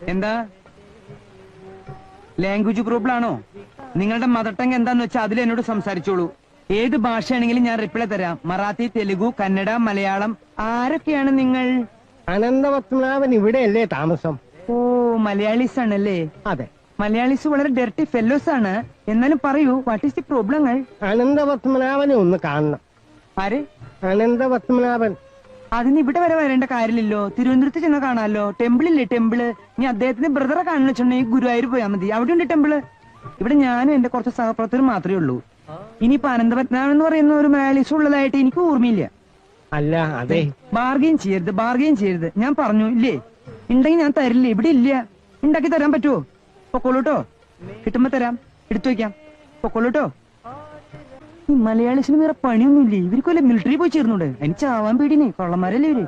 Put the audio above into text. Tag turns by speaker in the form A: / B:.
A: എന്താ language problem ആണോ? നിങ്ങളുടെ മദർ ടങ് എന്താന്ന് വെച്ചാൽ അതിൽ എന്നോട് സംസാരിച്ചോളൂ. ഏത് ഭാഷയാണെങ്കിലും ഞാൻ റിപ്ലൈ തരാം. മറാത്തി, തെലുഗു, കന്നഡ, മലയാളം. ആരൊക്കെയാണ് നിങ്ങൾ?
B: അനന്തപത്മനാഭൻ ഇവിടെയല്ലേ താമസം?
A: ഓ, മലയാളീസ് ആണല്ലേ?
B: അതെ.
A: മലയാളീസ് വളരെ ഡെർട്ടി ഫെല്ലോസ് ആണ്. എന്നാലും പറയൂ, വാട്ട് ഈസ് ദി പ്രോബ്ലങ്ങൾ?
B: അനന്തപത്മനാഭനെ ഒന്ന് കാണണം.
A: ആര്?
B: അനന്തപത്മനാഭൻ.
A: അതിന് ഇവിടെ വരെ വരേണ്ട കാര്യമില്ലല്ലോ. തിരുവനന്തപുരത്ത് ചെന്ന് കാണാമല്ലോ. ടെമ്പിളില്ലേ ടെമ്പിള്? നീ അദ്ദേഹത്തിന്റെ ബ്രദറെ കാണുന്ന വെച്ചിട്ടുണ്ടെങ്കിൽ ഗുരുവായൂർ പോയാൽ മതി. അവിടെ ഉണ്ട് ടെമ്പിള്. ഇവിടെ ഞാനും എന്റെ കുറച്ച് സഹപ്രവർത്തകരും മാത്രമേ ഉള്ളൂ. ഇനിയിപ്പോ അനന്തപത്മനാഭൻ എന്ന് പറയുന്ന ഒരു മലയാളീസ് ഉള്ളതായിട്ട് എനിക്ക് ഓർമ്മയില്ല.
B: അല്ല, അതെ.
A: ബാർഗെയിൻ ചെയ്യരുത്. ഞാൻ പറഞ്ഞു ഇല്ലേ? ഉണ്ടെങ്കിൽ ഞാൻ തരില്ല. ഇവിടെ ഇല്ല. ഉണ്ടാക്കി തരാൻ പറ്റുമോ? പൊക്കോളൂട്ടോ. കിട്ടുമ്പോ തരാം. എടുത്തു വയ്ക്കാം. പൊക്കോളൂട്ടോ. ഈ മലയാളീസിന് വേറെ പണിയൊന്നുമില്ലേ? ഇവർക്ക് വല്ല മിലിറ്ററി പോയി ചേർന്നൂടെ? എനിക്ക് ചാവാൻ പേടിനെ. കള്ളന്മാരല്ലേ ഇവര്.